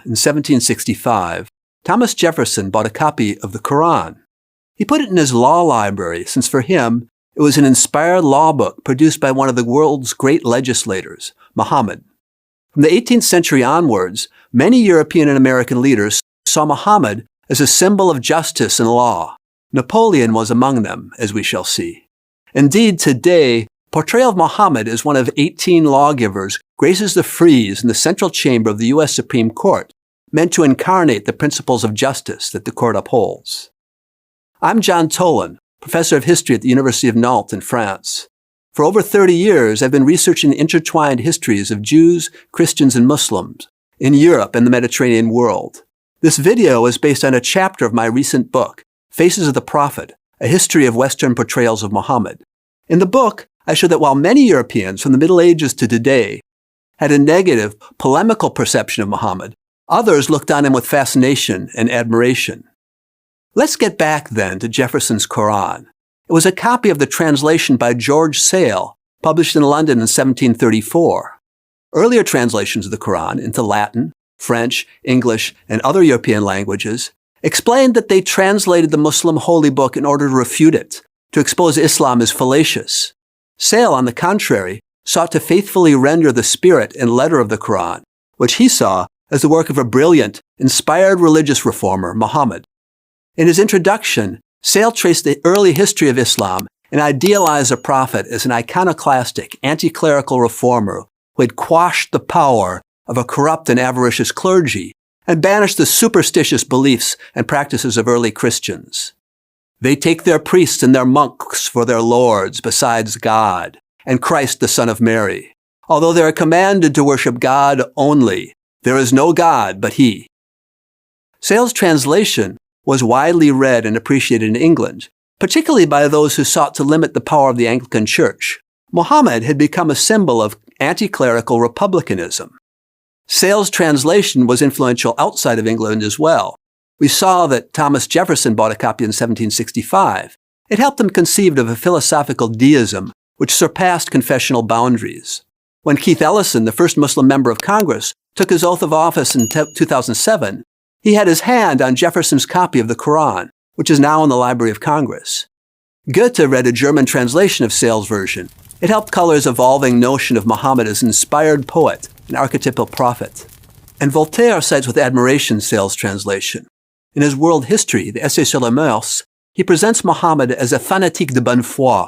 in 1765, Thomas Jefferson bought a copy of the Quran. He put it in his law library, since for him, it was an inspired law book produced by one of the world's great legislators, Muhammad. From the 18th century onwards, many European and American leaders saw Muhammad as a symbol of justice and law. Napoleon was among them, as we shall see. Indeed, today, portrayal of Muhammad as one of 18 lawgivers graces the frieze in the central chamber of the U.S. Supreme Court, meant to incarnate the principles of justice that the court upholds. I'm John Tolan, professor of history at the University of Nantes in France. For over 30 years, I've been researching the intertwined histories of Jews, Christians, and Muslims in Europe and the Mediterranean world. This video is based on a chapter of my recent book, Faces of the Prophet, a history of Western portrayals of Muhammad. In the book, I show that while many Europeans from the Middle Ages to today had a negative, polemical perception of Muhammad, others looked on him with fascination and admiration. Let's get back then to Jefferson's Quran. It was a copy of the translation by George Sale, published in London in 1734. Earlier translations of the Quran into Latin, French, English, and other European languages explained that they translated the Muslim holy book in order to refute it, to expose Islam as fallacious. Sale, on the contrary, sought to faithfully render the spirit and letter of the Quran, which he saw as the work of a brilliant, inspired religious reformer, Muhammad. In his introduction, Sale traced the early history of Islam and idealized the prophet as an iconoclastic, anti-clerical reformer who had quashed the power of a corrupt and avaricious clergy and banished the superstitious beliefs and practices of early Christians. They take their priests and their monks for their lords besides God and Christ the Son of Mary. Although they are commanded to worship God only, there is no God but He. Sale's translation was widely read and appreciated in England, particularly by those who sought to limit the power of the Anglican Church. Muhammad had become a symbol of anti-clerical republicanism. Sale's translation was influential outside of England as well. We saw that Thomas Jefferson bought a copy in 1765. It helped him conceive of a philosophical deism which surpassed confessional boundaries. When Keith Ellison, the first Muslim member of Congress, took his oath of office in 2007, he had his hand on Jefferson's copy of the Quran, which is now in the Library of Congress. Goethe read a German translation of Sale's version. It helped color his evolving notion of Muhammad as an inspired poet, an archetypal prophet. And Voltaire cites with admiration Sale's translation. In his World History, the Essai sur les Mœurs, he presents Muhammad as a fanatique de bonne foi,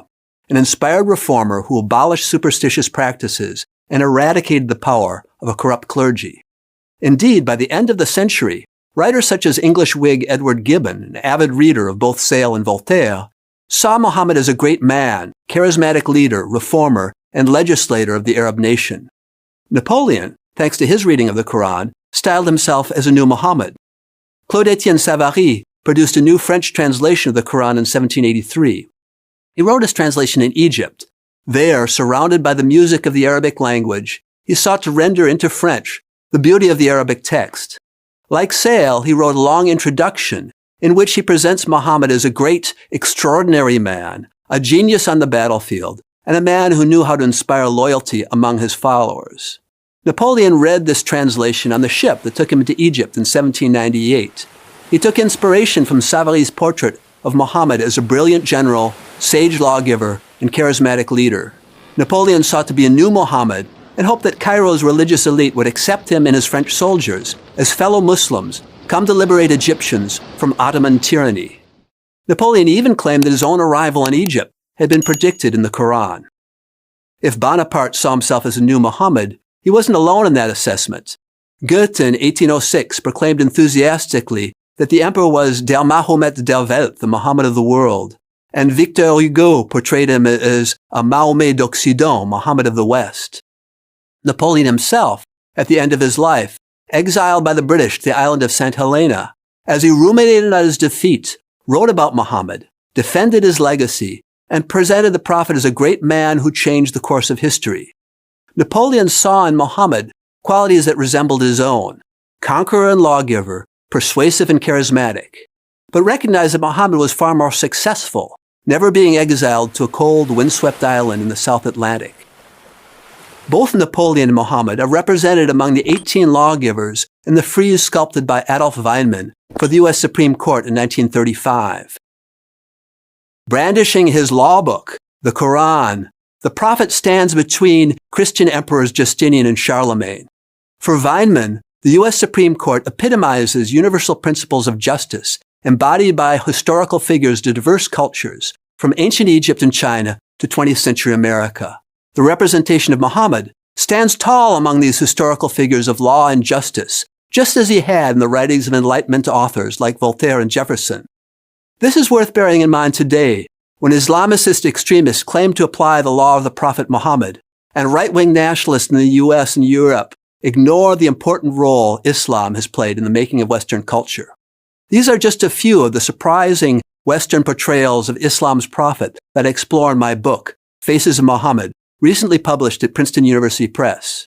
an inspired reformer who abolished superstitious practices and eradicated the power of a corrupt clergy. Indeed, by the end of the century, writers such as English Whig Edward Gibbon, an avid reader of both Sale and Voltaire, saw Muhammad as a great man, charismatic leader, reformer, and legislator of the Arab nation. Napoleon, thanks to his reading of the Quran, styled himself as a new Muhammad. Claude-Étienne Savary produced a new French translation of the Quran in 1783. He wrote his translation in Egypt. There, surrounded by the music of the Arabic language, he sought to render into French the beauty of the Arabic text. Like Sale, he wrote a long introduction in which he presents Muhammad as a great, extraordinary man, a genius on the battlefield, and a man who knew how to inspire loyalty among his followers. Napoleon read this translation on the ship that took him into Egypt in 1798. He took inspiration from Savary's portrait of Muhammad as a brilliant general, sage lawgiver, and charismatic leader. Napoleon sought to be a new Muhammad and hoped that Cairo's religious elite would accept him and his French soldiers as fellow Muslims come to liberate Egyptians from Ottoman tyranny. Napoleon even claimed that his own arrival in Egypt had been predicted in the Quran. If Bonaparte saw himself as a new Muhammad, he wasn't alone in that assessment. Goethe in 1806 proclaimed enthusiastically that the emperor was Der Mahomet der Welt, the Muhammad of the world, and Victor Hugo portrayed him as a Mahomet d'Occident, Muhammad of the West. Napoleon himself, at the end of his life, exiled by the British to the island of St. Helena, as he ruminated on his defeat, wrote about Muhammad, defended his legacy, and presented the prophet as a great man who changed the course of history. Napoleon saw in Muhammad qualities that resembled his own, conqueror and lawgiver, persuasive and charismatic, but recognized that Muhammad was far more successful, never being exiled to a cold, windswept island in the South Atlantic. Both Napoleon and Muhammad are represented among the 18 lawgivers and the frieze sculpted by Adolf Weinman for the U.S. Supreme Court in 1935. Brandishing his law book, the Quran, the prophet stands between Christian emperors Justinian and Charlemagne. For Weinman, the U.S. Supreme Court epitomizes universal principles of justice embodied by historical figures to diverse cultures, from ancient Egypt and China to 20th century America. The representation of Muhammad stands tall among these historical figures of law and justice, just as he had in the writings of Enlightenment authors like Voltaire and Jefferson. This is worth bearing in mind today, when Islamicist extremists claim to apply the law of the Prophet Muhammad, and right-wing nationalists in the U.S. and Europe ignore the important role Islam has played in the making of Western culture. These are just a few of the surprising Western portrayals of Islam's prophet that I explore in my book, Faces of Muhammad, recently published at Princeton University Press.